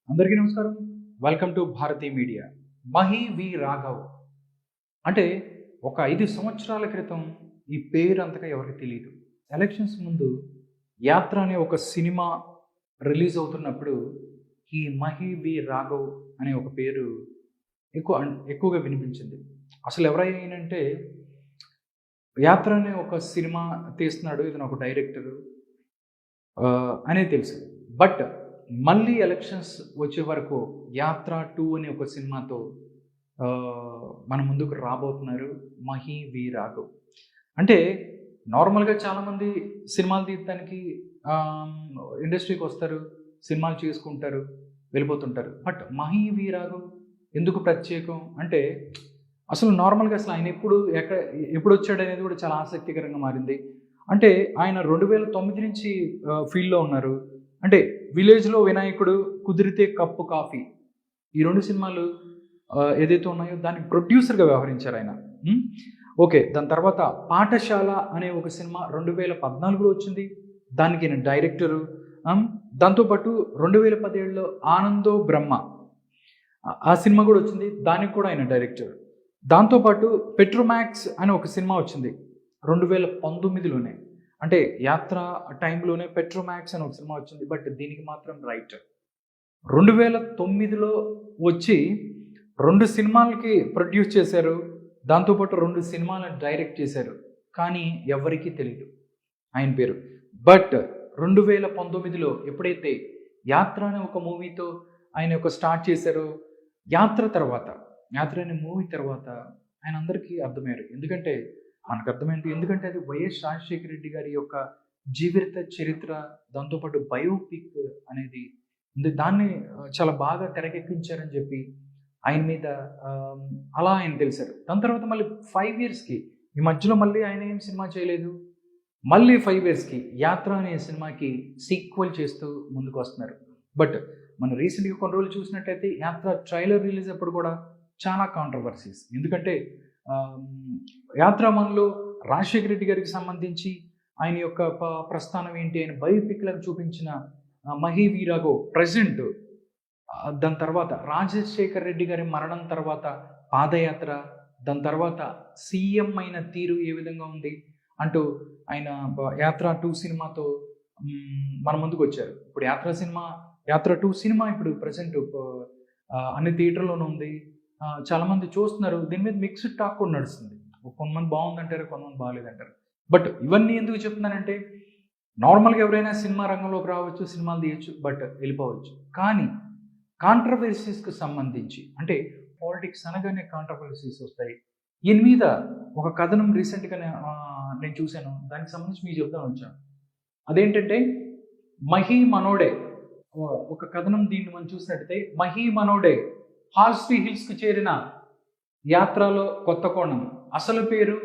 అందరికీ నమస్కారం. Welcome to Bharati media. Mahi V Raghav అంటే ఒక 5 సంవత్సరాల క్రితం ఈ పేరు అంతగా ఎవరికి తెలీదు. ఎలక్షన్స్ ముందు 'యాత్ర' అనే ఒక సినిమా రిలీజ్ అవుతున్నప్పుడు ఈ మహి వి రాఘవ్ అనే ఒక పేరు ఎక్కువగా వినిపించింది. అసలు ఎవరైనంటే 'యాత్ర' అనే ఒక సినిమా తీస్తున్నాడు. ఇతను ఒక డైరెక్టరు అనేది తెలుసు. బట్ మళ్ళీ ఎలక్షన్స్ వచ్చే వరకు 'యాత్ర 2' అనే ఒక సినిమాతో మన ముందుకు రాబోతున్నారు మహి వి రాఘవ్. అంటే నార్మల్‌గా చాలామంది సినిమాలు తీయడానికి ఇండస్ట్రీకి వస్తారు, సినిమాలు చేసుకుంటారు, వెళ్ళిపోతుంటారు. బట్ మహి వి రాఘవ్ ఎందుకు ప్రత్యేకం అంటే అసలు నార్మల్‌గా అసలు ఆయన ఎప్పుడొచ్చాడనేది కూడా చాలా ఆసక్తికరంగా మారింది. అంటే ఆయన 2009 నుంచి ఫీల్డ్‌లో ఉన్నారు. అంటే 'విలేజ్‌లో వినాయకుడు', 'కుదిరితే కప్పు కాఫీ' ఈ 2 సినిమాలు ఏదైతే ఉన్నాయో దానికి ప్రొడ్యూసర్‌గా వ్యవహరించారు ఆయన. ఓకే. దాని తర్వాత 'పాఠశాల' అనే ఒక సినిమా 2014లో వచ్చింది. దానికి ఈయన డైరెక్టరు. దాంతోపాటు 2017లో 'ఆనందో బ్రహ్మ' ఆ సినిమా కూడా వచ్చింది. దానికి కూడా ఆయన డైరెక్టర్. దాంతోపాటు 'పెట్రోమాక్స్' అనే ఒక సినిమా వచ్చింది 2019లోనే. అంటే 'యాత్ర' టైంలోనే 'పెట్రోమాక్స్' అని ఒక సినిమా వచ్చింది. బట్ దీనికి మాత్రం రైటర్ 2009లో వచ్చి 2 సినిమాలకి ప్రొడ్యూస్ చేశారు. దాంతోపాటు 2 సినిమాలను డైరెక్ట్ చేశారు. కానీ ఎవరికీ తెలీదు ఆయన పేరు. బట్ 2019లో ఎప్పుడైతే 'యాత్ర' అనే ఒక మూవీతో ఆయన స్టార్ట్ చేశారో, 'యాత్ర' అనే మూవీ తర్వాత ఆయన అందరికీ అర్థమయ్యారు. ఎందుకంటే మనకు అర్థమైంది. ఎందుకంటే అది వైఎస్ రాజశేఖర రెడ్డి గారి యొక్క జీవిత చరిత్ర, దాంతోపాటు బయోపిక్ అనేది ఉంది. దాన్ని చాలా బాగా తెరకెక్కించారని చెప్పి ఆయన మీద అలా ఆయన తెలిసారు. దాని తర్వాత మళ్ళీ 5 ఇయర్స్‌కి ఈ మధ్యలో మళ్ళీ ఆయన ఏం సినిమా చేయలేదు. మళ్ళీ 5 ఇయర్స్‌కి 'యాత్ర' అనే సినిమాకి సీక్వెల్ చేస్తూ ముందుకు వస్తున్నారు. బట్ మనం రీసెంట్‌గా కొన్ని రోజులు చూసినట్టయితే 'యాత్ర' ట్రైలర్ రిలీజ్ అప్పుడు కూడా చాలా కాంట్రవర్సీస్. ఎందుకంటే 'యాత్ర 1లో రాజశేఖర రెడ్డి గారికి సంబంధించి ఆయన యొక్క ప్రస్థానం ఏంటి, ఆయన బయోపిక్‌లకు చూపించిన మహి వి రాఘవ్ ప్రెజెంట్, దాని తర్వాత రాజశేఖర రెడ్డి గారి మరణం తర్వాత 'పాదయాత్ర', దాని తర్వాత సీఎం అయిన తీరు ఏ విధంగా ఉంది అంటూ ఆయన 'యాత్ర 2' సినిమాతో మన ముందుకు వచ్చారు. ఇప్పుడు 'యాత్ర 2' సినిమా ఇప్పుడు ప్రెజెంట్ అన్ని థియేటర్‌లోనూ ఉంది. చాలామంది చూస్తున్నారు. దీని మీద మిక్స్డ్ టాక్ కూడా నడుస్తుంది. కొంతమంది బాగుందంటారు, కొంతమంది బాగలేదంటారు. బట్ ఇవన్నీ ఎందుకు చెప్తున్నానంటే నార్మల్‌గా ఎవరైనా సినిమా రంగంలోకి రావచ్చు, సినిమాలు తీయొచ్చు, బట్ వెళ్ళిపోవచ్చు. కానీ కాంట్రవర్సీస్‌కి సంబంధించి అంటే పాలిటిక్స్ అనగానే కాంట్రవర్సీస్ వస్తాయి. ఈయన మీద ఒక కథనం రీసెంట్‌గా నేను చూశాను. దానికి సంబంధించి మీకు చెప్దామని వచ్చాను. అదేంటంటే 'మహి మనోడే' ఒక కథనం. దీన్ని మనం చూసినట్టయితే 'మహి మనోడే' హార్స్లీ హిల్స్‌కు చేరిన 'యాత్రలో కొత్త కోణం'. అసలు పేరు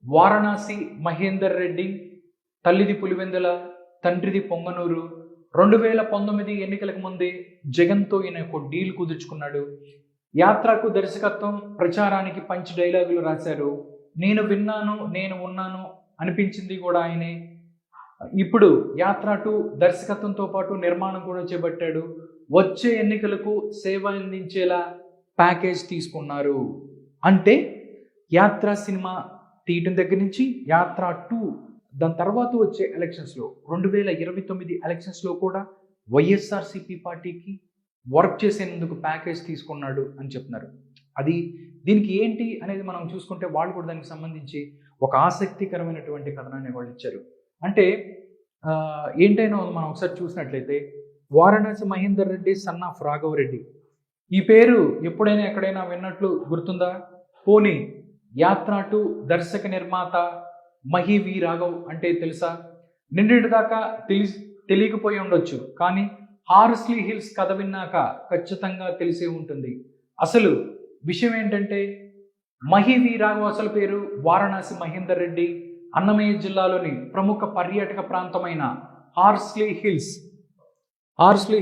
వారణాసి మహేందర్ రెడ్డి, తల్లిది పులివెందుల, తండ్రిది పొంగనూరు. 2019 ఎన్నికలకు ముందే జగన్తో ఈయన ఒక డీల్ కుదుర్చుకున్నాడు. 'యాత్రకు దర్శకత్వం, ప్రచారానికి పంచ్ డైలాగులు రాశారు. నేను విన్నాను, నేను ఉన్నాను అనిపించింది కూడా ఆయనే. ఇప్పుడు 'యాత్ర 2' దర్శకత్వంతో పాటు నిర్మాణం కూడా చేపట్టాడు. వచ్చే ఎన్నికలకు సేవ అందించేలా ప్యాకేజ్ తీసుకున్నారు. అంటే 'యాత్ర' సినిమా తీయటం దగ్గర నుంచి 'యాత్ర 2' దాని తర్వాత వచ్చే ఎలక్షన్స్లో 2029 ఎలక్షన్స్లో కూడా వైఎస్ఆర్సీపీ పార్టీకి వర్క్ చేసేందుకు ప్యాకేజ్ తీసుకున్నాడు అని చెప్తున్నారు. దీనికి ఏంటి అనేది మనం చూసుకుంటే వాళ్ళు కూడా దానికి సంబంధించి ఒక ఆసక్తికరమైనటువంటి కథనాన్ని వాళ్ళు ఇచ్చారు. అంటే ఏంటైనా మనం ఒకసారి చూసినట్లయితే వారణాసి మహేందర్ రెడ్డి సన్ ఆఫ్ రాఘవ్ రెడ్డి, ఈ పేరు ఎప్పుడైనా ఎక్కడైనా విన్నట్లు గుర్తుందా? పోనీ 'యాత్ర 2' దర్శక నిర్మాత మహి వి రాఘవ్ అంటే తెలుసా? నిన్నటి దాకా తెలియకపోయి ఉండొచ్చు, కానీ హార్స్లీ హిల్స్ కథ విన్నాక ఖచ్చితంగా తెలిసే ఉంటుంది. అసలు విషయం ఏంటంటే మహి వి రాఘవ్ అసలు పేరు వారణాసి మహేందర్ రెడ్డి. అన్నమయ్య జిల్లాలోని ప్రముఖ పర్యాటక ప్రాంతమైన హార్స్లీ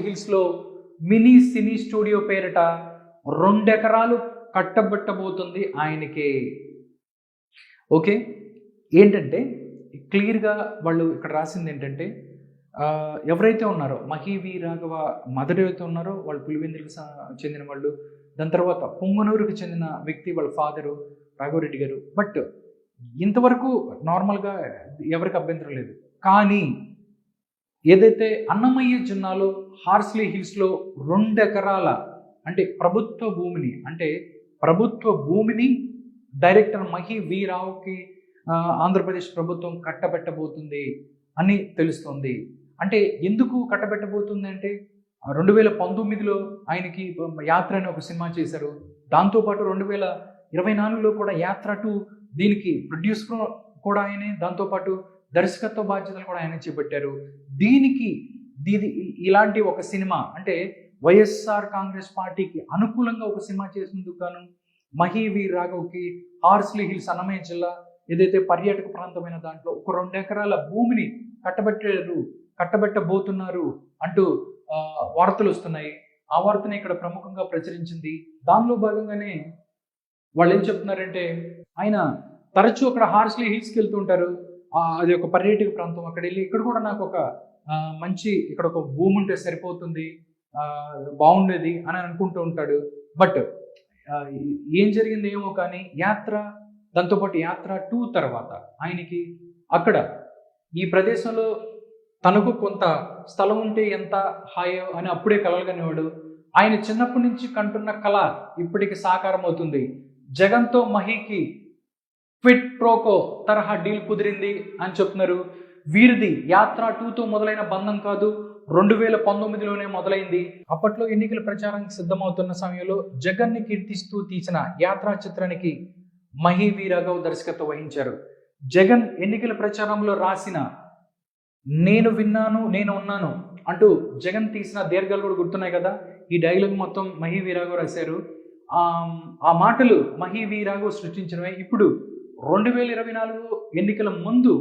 హిల్స్లో మినీ సినీ స్టూడియో పేరిట 2 ఎకరాలు కట్టబెట్టబోతుంది ఆయనకే. ఓకే. ఏంటంటే క్లియర్గా వాళ్ళు ఇక్కడ రాసింది ఏంటంటే ఎవరైతే ఉన్నారో మహి వి రాఘవ మదర్ ఎవరైతే ఉన్నారో వాళ్ళు పులివెందులకు చెందిన వాళ్ళు. దాని తర్వాత పొంగనూరుకు చెందిన వ్యక్తి వాళ్ళ ఫాదరు రాఘవరెడ్డి గారు. బట్ ఇంతవరకు నార్మల్గా ఎవరికి అభ్యంతరం లేదు. కానీ ఏదైతే అన్నమయ్య జిల్లాలో హార్స్లీ హిల్స్లో 2 ఎకరాల అంటే ప్రభుత్వ భూమిని డైరెక్టర్ మహి వి రావుకి ఆంధ్రప్రదేశ్ ప్రభుత్వం కట్టబెట్టబోతుంది అని తెలుస్తుంది. అంటే ఎందుకు కట్టబెట్టబోతుంది అంటే 2019లో ఆయనకి యాత్ర అని ఒక సినిమా చేశారు. దాంతోపాటు 2024లో కూడా యాత్ర 2 దీనికి ప్రొడ్యూసర్ కూడా ఆయనే, దాంతోపాటు దర్శకత్వ బాధ్యతలు కూడా ఆయన చేపట్టారు. దీనికి ఇలాంటి ఒక సినిమా అంటే వైఎస్ఆర్ కాంగ్రెస్ పార్టీకి అనుకూలంగా ఒక సినిమా చేసినందుకు గాను మహి వి రాఘవ్కి హార్స్లీ హిల్స్ అన్నమయ్య జిల్లా ఏదైతే పర్యాటక ప్రాంతమైన దాంట్లో ఒక 2 ఎకరాల భూమిని కట్టబెట్టబోతున్నారు అంటూ వార్తలు వస్తున్నాయి. ఆ వార్తని ఇక్కడ ప్రముఖంగా ప్రచురించింది. దానిలో భాగంగానే వాళ్ళు ఏం చెప్తున్నారంటే ఆయన తరచూ అక్కడ హార్స్లీ హిల్స్కి వెళ్తుంటారు. అది ఒక పర్యాటక ప్రాంతం. అక్కడ వెళ్ళి ఇక్కడ కూడా నాకు ఒక ఇక్కడ ఒక భూమి ఉంటే సరిపోతుంది, బాగుండేది అని అనుకుంటూ ఉంటాడు. బట్ ఏం జరిగింది ఏమో కానీ దాంతోపాటు యాత్ర 2 తర్వాత ఆయనకి అక్కడ ఈ ప్రదేశంలో తనకు కొంత స్థలం ఉంటే ఎంత హాయో అని అప్పుడే కలలుగనేవాడు. ఆయన చిన్నప్పటి నుంచి కంటున్న కళ ఇప్పటికి సాకారం అవుతుంది. జగన్తో మహికి క్విట్ ప్రోకో తరహా డీల్ కుదిరింది అని చెప్తున్నారు. వీరిది యాత్ర 2తో మొదలైన బంధం కాదు, 2019లోనే మొదలైంది. అప్పట్లో ఎన్నికల ప్రచారానికి సిద్ధమవుతున్న సమయంలో జగన్ని కీర్తిస్తూ తీసిన యాత్రా చిత్రానికి మహి వి రాఘవ్ దర్శకత్వం వహించారు. జగన్ ఎన్నికల ప్రచారంలో రాసిన నేను విన్నాను నేను ఉన్నాను అంటూ జగన్ తీసిన దీర్ఘాలు కూడా గుర్తున్నాయి కదా. ఈ డైలాగ్ మొత్తం మహి వి రాఘవ్ రాశారు. ఆ మాటలు మహి వి రాఘవ్ సృష్టించినవే. ఇప్పుడు 2024 ఎన్నికల ముందు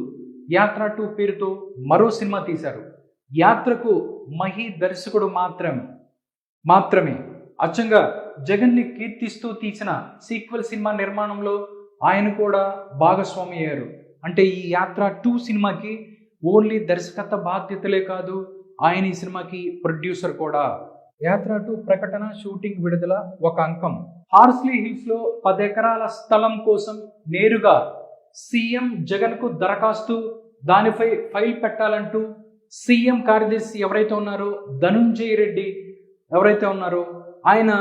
యాత్ర 2 పేరుతో మరో సినిమా తీశారు. యాత్రకు మహి దర్శకుడు మాత్రమే అచ్చంగా జగన్ని కీర్తిస్తూ తీసిన సీక్వెల్ సినిమా నిర్మాణంలో ఆయన కూడా భాగస్వామి అయ్యారు. అంటే ఈ యాత్ర 2 సినిమాకి ఓన్లీ దర్శకత్వ బాధ్యతలే కాదు, ఆయన ఈ సినిమాకి ప్రొడ్యూసర్ కూడా. యాత్ర 2 ప్రకటన, షూటింగ్, విడుదల ఒక అంకం. హార్స్లీ హిల్స్ లో 10 ఎకరాల స్థలం కోసం నేరుగా సీఎం జగన్ కు దరఖాస్తు, దానిపై ఫైల్ పెట్టాలంటూ సీఎం కార్యదర్శి ఎవరైతే ఉన్నారో ధనుంజయ రెడ్డి ఎవరైతే ఉన్నారో ఆయన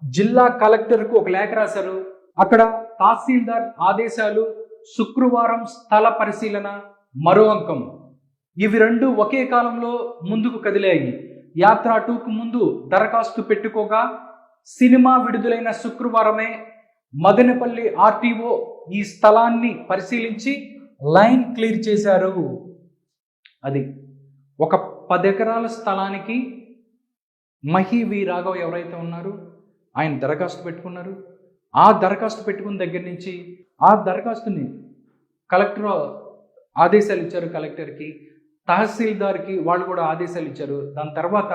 జిల్లా కలెక్టర్కు ఒక లేఖ రాశారు. అక్కడ తహసీల్దార్ ఆదేశాలు, శుక్రవారం స్థల పరిశీలన మరో అంకం. ఇవి 2 ఒకే కాలంలో ముందుకు కదిలాయి. యాత్ర 2కు ముందు దరఖాస్తు పెట్టుకోగా సినిమా విడుదలైన శుక్రవారమే మదనపల్లి ఆర్టీఓ ఈ స్థలాన్ని పరిశీలించి లైన్ క్లియర్ చేశారు. అది ఒక 10 ఎకరాల స్థలానికి మహి వి రాఘవ్ ఎవరైతే ఉన్నారో ఆయన దరఖాస్తు పెట్టుకున్నారు. ఆ దరఖాస్తు పెట్టుకున్న దగ్గర నుంచి ఆ దరఖాస్తుని కలెక్టర్ ఆదేశాలు ఇచ్చారు, కలెక్టర్కి, తహసీల్దార్కి వాళ్ళు కూడా ఆదేశాలు ఇచ్చారు. దాని తర్వాత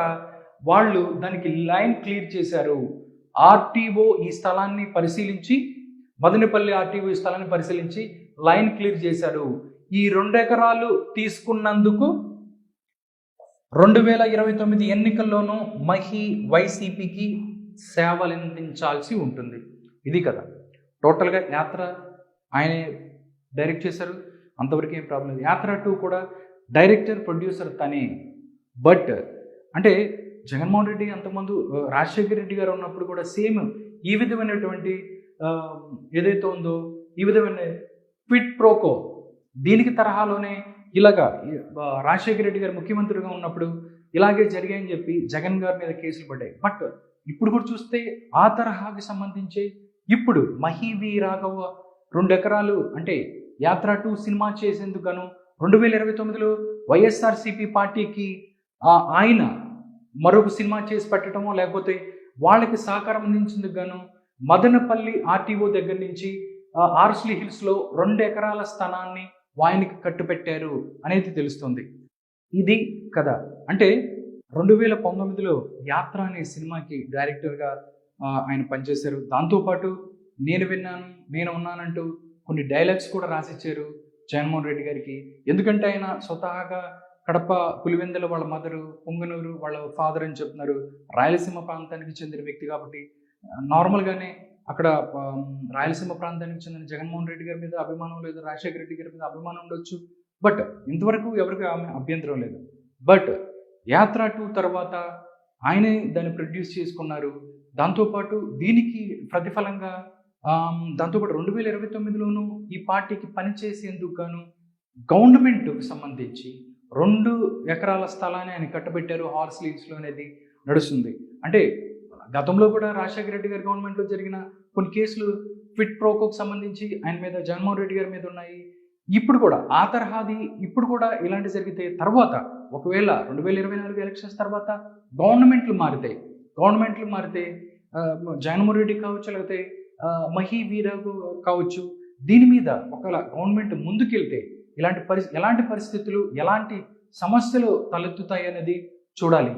వాళ్ళు దానికి లైన్ క్లియర్ చేశారు. ఆర్టీఓ ఈ స్థలాన్ని పరిశీలించి, మదనపల్లి ఆర్టీఓ ఈ స్థలాన్ని పరిశీలించి లైన్ క్లియర్ చేశారు. ఈ 2 ఎకరాలు తీసుకున్నందుకు 2029 ఎన్నికల్లోనూ మహి వైసీపీకి సేవలందించాల్సి ఉంటుంది. ఇది కదా టోటల్గా. యాత్ర ఆయనే డైరెక్ట్ చేశారు, అంతవరకు ఏం ప్రాబ్లం లేదు. యాత్ర 2 కూడా డైరెక్టర్ ప్రొడ్యూసర్ తనే. బట్ అంటే జగన్మోహన్ రెడ్డి అంతకుముందు రాజశేఖర రెడ్డి గారు ఉన్నప్పుడు కూడా సేమ్ ఈ విధమైనటువంటి ఏదైతే ఉందో ఈ విధమైన క్విట్ ప్రోకో దీనికి తరహాలోనే ఇలాగా రాజశేఖర రెడ్డి గారు ముఖ్యమంత్రిగా ఉన్నప్పుడు ఇలాగే జరిగాయని చెప్పి జగన్ గారి మీద కేసులు పడ్డాయి. బట్ ఇప్పుడు కూడా చూస్తే ఆ తరహాకి సంబంధించి ఇప్పుడు మహి వి రాఘవ్ 2 ఎకరాలు అంటే యాత్ర 2 సినిమా చేసేందుకు గాను 2029లో వైఎస్ఆర్సీపీ పార్టీకి ఆయన మరొక సినిమా చేసి పెట్టడమో లేకపోతే వాళ్ళకి సహకారం అందించేందుకు గాను మదనపల్లి ఆర్టీఓ దగ్గర నుంచి హార్స్లీ హిల్స్లో 2 ఎకరాల స్థానాన్ని ఆయనకి కట్టుపెట్టారు అనేది తెలుస్తుంది. ఇది కదా. అంటే 2019లో యాత్ర అనే సినిమాకి డైరెక్టర్గా ఆయన పనిచేశారు. దాంతోపాటు నేను విన్నాను నేను ఉన్నానంటూ కొన్ని డైలాగ్స్ కూడా రాసిచ్చారు జగన్మోహన్ రెడ్డి గారికి. ఎందుకంటే ఆయన స్వతహాగా కడప పులివెందుల వాళ్ళ మదరు, పొంగనూరు వాళ్ళ ఫాదర్ అని చెప్తున్నారు. రాయలసీమ ప్రాంతానికి చెందిన వ్యక్తి కాబట్టి నార్మల్‌గానే అక్కడ రాయలసీమ ప్రాంతానికి చెందిన జగన్మోహన్ రెడ్డి గారి మీద అభిమానం లేదు, రాజశేఖర రెడ్డి గారి మీద అభిమానం ఉండొచ్చు. బట్ ఇంతవరకు ఎవరికి ఆమె అభ్యంతరం లేదు. బట్ యాత్ర 2 తర్వాత ఆయనే దాన్ని ప్రొడ్యూస్ చేసుకున్నారు. దాంతోపాటు దీనికి ప్రతిఫలంగా దాంతోపాటు 2029లోనూ ఈ పార్టీకి పనిచేసేందుకు గాను గవర్నమెంట్‌కి సంబంధించి 2 ఎకరాల స్థలాన్ని ఆయన కట్టబెట్టారు. హార్స్ లీవ్స్‌లో అనేది నడుస్తుంది. అంటే గతంలో కూడా రాజశేఖర రెడ్డి గారి గవర్నమెంట్‌లో జరిగిన కొన్ని కేసులు క్విడ్ ప్రోకోకి సంబంధించి ఆయన మీద, జగన్మోహన్ రెడ్డి గారి మీద ఉన్నాయి. ఇప్పుడు కూడా ఆ తరహాది ఇప్పుడు కూడా ఇలాంటివి జరిగితే తర్వాత ఒకవేళ 2024 ఎలక్షన్స్ తర్వాత గవర్నమెంట్లు మారితే జగన్మోహన్ రెడ్డి కావచ్చు, లేకపోతే మహి వీరాకు కావచ్చు, దీని మీద ఒకవేళ గవర్నమెంట్ ముందుకెళ్తే ఎలాంటి పరిస్థితులు, ఎలాంటి సమస్యలు తలెత్తుతాయి అనేది చూడాలి.